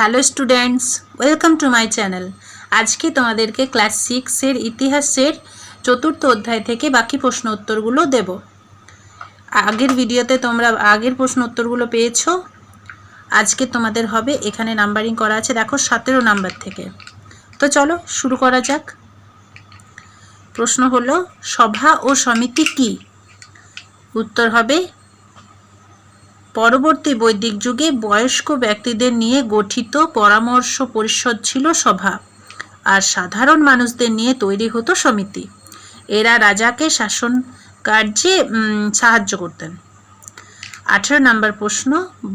Hello students, welcome to my channel. আজকে তোমাদেরকে class 6-এর ইতিহাসের চতুর্থ অধ্যায় থেকে বাকি প্রশ্ন উত্তরগুলো দেব। আগের ভিডিওতে তোমরা আগের প্রশ্ন উত্তরগুলো পেয়েছো। আজকে তোমাদের হবে, এখানে নাম্বারিং করা আছে, দেখো 17 নাম্বার থেকে। তো চলো শুরু করা যাক। প্রশ্ন হলো, সভা ও সমিতি কি? উত্তর হবে, পরবর্তী বৈদিক যুগে বয়স্ক ব্যক্তিদের নিয়ে গঠিত পরামর্শ পরিষদ ছিল সভা, আর সাধারণ মানুষদের নিয়ে তৈরি হতো সমিতি। এরা রাজাকে শাসন কার্যে সাহায্য করতেন। 18 নম্বর প্রশ্ন,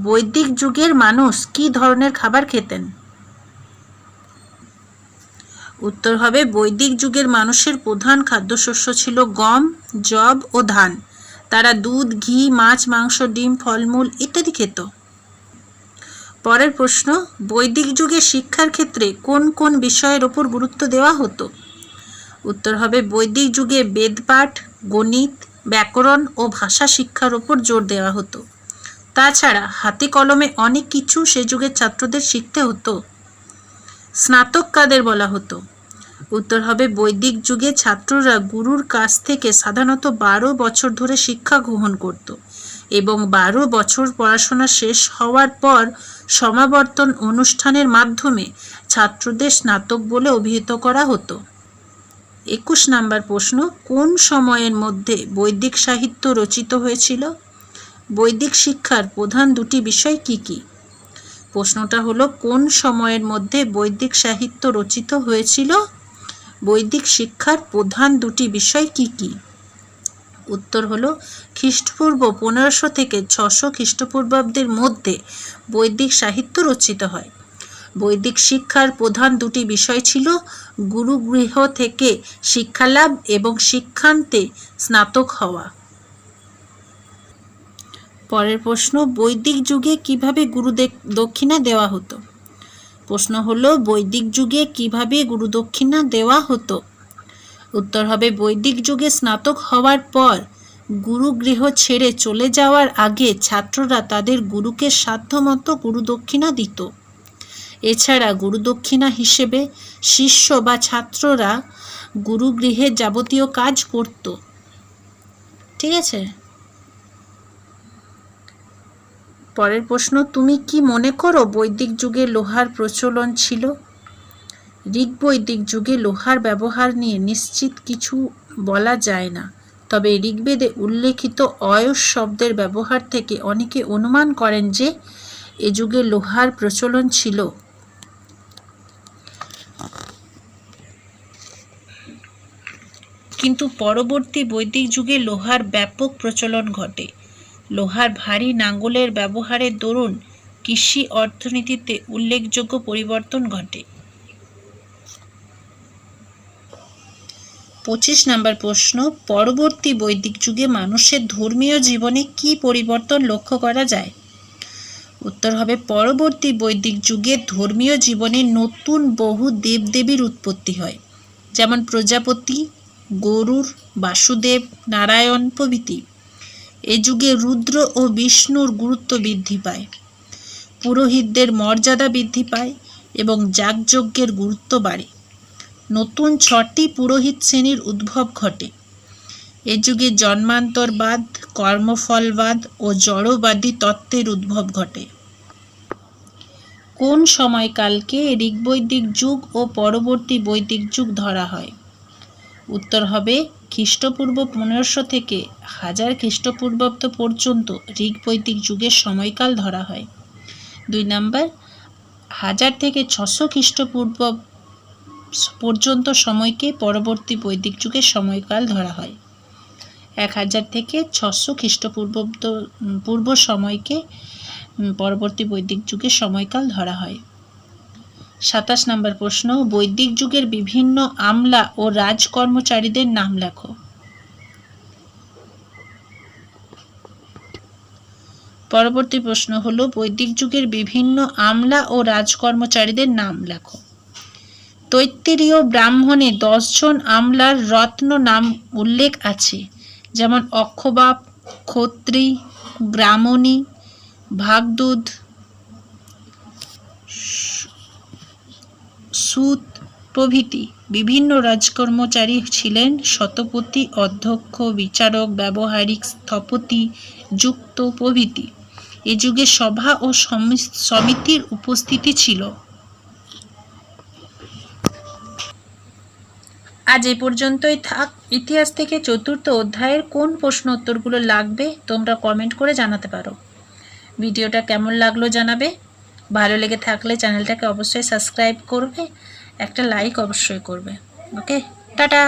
বৈদিক যুগের মানুষ কি ধরনের খাবার খেতেন? উত্তর হবে, বৈদিক যুগের মানুষের প্রধান খাদ্যশস্য ছিল গম, যব ও ধান। তারা দুধ, ঘি, মাছ, মাংস, ডিম, ফলমূল ইত্যাদি খেত। পরের প্রশ্ন, বৈদিক যুগে শিক্ষার ক্ষেত্রে কোন কোন বিষয়ের ওপর গুরুত্ব দেওয়া হতো? উত্তর হবে, বৈদিক যুগে বেদপাঠ, গণিত, ব্যাকরণ ও ভাষা শিক্ষার ওপর জোর দেওয়া হতো। তাছাড়া হাতে কলমে অনেক কিছু সে যুগের ছাত্রদের শিখতে হতো। স্নাতক কাদের বলা হতো? উত্তর হবে, বৈদিক যুগে ছাত্ররা গুরুর কাছ থেকে সাধারণত 12 বছর ধরে শিক্ষা গ্রহণ করত এবং 12 বছর পড়াশোনা শেষ হওয়ার পর সমাবর্তন অনুষ্ঠানের মাধ্যমে ছাত্রদের স্নাতক বলে অভিহিত করা হতো। 21 নম্বর প্রশ্ন, কোন সময়ের মধ্যে বৈদিক সাহিত্য রচিত হয়েছিল? বৈদিক শিক্ষার প্রধান দুটি বিষয় কি কি? প্রশ্নটা হলো, কোন সময়ের মধ্যে বৈদিক সাহিত্য রচিত হয়েছিল? বৈদিক শিক্ষার প্রধান দুটি বিষয় কি কি? উত্তর হলো, খ্রিস্টপূর্ব 1500 থেকে 600 খ্রিস্টপূর্বাব্দের মধ্যে বৈদিক সাহিত্য রচিত হয়। বৈদিক শিক্ষার প্রধান দুটি বিষয় ছিল গুরুগৃহ থেকে শিক্ষালাভ এবং শিক্ষান্তে স্নাতক হওয়া। পরের প্রশ্ন, বৈদিক যুগে কিভাবে গুরু দক্ষিণা দেওয়া হতো? প্রশ্ন হলো, বৈদিক যুগে কিভাবে গুরু দক্ষিণা দেওয়া হতো? উত্তর হবে, বৈদিক যুগে স্নাতক হওয়ার পর গুরুগৃহ ছেড়ে চলে যাওয়ার আগে ছাত্ররা তাদের গুরুকে সাধ্যমতো গুরু দক্ষিণা দিত। এছাড়া গুরু দক্ষিণা হিসেবে শিষ্য বা ছাত্ররা গুরুগৃহের যাবতীয় কাজ করত। ঠিক আছে। পরের প্রশ্ন, তুমি কি মনে করো বৈদিক যুগে লোহার প্রচলন ছিল? ঋগ্বৈদিক যুগে লোহার ব্যবহার নিয়ে নিশ্চিত কিছু বলা যায় না, তবে ঋগ্বেদে উল্লেখিত অয়স শব্দের ব্যবহার থেকে অনেকে অনুমান করেন যে এ যুগে লোহার প্রচলন ছিল। কিন্তু পরবর্তী বৈদিক যুগে লোহার ব্যাপক প্রচলন ঘটে। লোহার ভারী নাঙ্গলের ব্যবহারের দরুন কৃষি অর্থনীতিতে উল্লেখযোগ্য পরিবর্তন ঘটে। 25 নম্বর প্রশ্ন, পরবর্তী বৈদিক যুগে মানুষের ধর্মীয় জীবনে কি পরিবর্তন লক্ষ্য করা যায়? উত্তর হবে, পরবর্তী বৈদিক যুগে ধর্মীয় জীবনে নতুন বহু দেবদেবীর উৎপত্তি হয়, যেমন প্রজাপতি, গরুর, বাসুদেব, নারায়ণ প্রভৃতি। এ যুগে রুদ্র ও বিষ্ণুর গুরুত্ব বৃদ্ধি পায়, পুরোহিতদের মর্যাদা বৃদ্ধি পায় এবং যাগযজ্ঞের গুরুত্ব বাড়ে। নতুন 6টি পুরোহিত শ্রেণীর উদ্ভব ঘটে। এ যুগে জন্মান্তরবাদ, কর্মফলবাদ ও জড়বাদী তত্ত্বের উদ্ভব ঘটে। কোন সময়কালকে ঋগ্বৈদিক যুগ ও পরবর্তী বৈদিক যুগ ধরা হয়? উত্তর হবে, খ্রিস্টপূর্ব 1500 থেকে 1000 খ্রিস্টপূর্বাব্দ পর্যন্ত ঋগ্বৈদিক যুগের সময়কাল ধরা হয়। 2 নম্বর, 1000 থেকে 600 খ্রিস্টপূর্ব পর্যন্ত সময়কে পরবর্তী বৈদিক যুগের সময়কাল ধরা হয়। 1000 থেকে 600 খ্রিস্টপূর্বাব্দ পূর্ব সময়কে পরবর্তী বৈদিক যুগের সময়কাল ধরা হয়। 27 নম্বর প্রশ্ন, বৈদিক যুগের বিভিন্ন আমলা ও রাজকর্মচারীদের নাম লেখো। পরবর্তী প্রশ্ন হলো, বৈদিক যুগের বিভিন্ন আমলা ও রাজকর্মচারীদের নাম লেখো। তৈত্তিরীয় ব্রাহ্মণে 10 জন আমলার রত্ন নাম উল্লেখ আছে, যেমন অক্ষবাপ, ক্ষত্রি, গ্রামণী, ভাগদুধ, সুত প্রভৃতি বিভিন্ন রাজকর্মচারী ছিলেন শতপতি, অধ্যক্ষ, বিচারক, ব্যবহারিক, স্থপতি, যুক্ত প্রভৃতি। এ যুগে সভা ও সমিতির উপস্থিতি ছিল। আজ এই পর্যন্তই থাক। ইতিহাস থেকে চতুর্থ অধ্যায়ের কোন প্রশ্ন উত্তরগুলো লাগবে তোমরা কমেন্ট করে জানাতে পারো। ভিডিওটা কেমন লাগলো জানাবে। ভালো লেগে থাকলে চ্যানেলটাকে অবশ্যই সাবস্ক্রাইব করবে, একটা লাইক অবশ্যই করবে। ওকে, টাটা।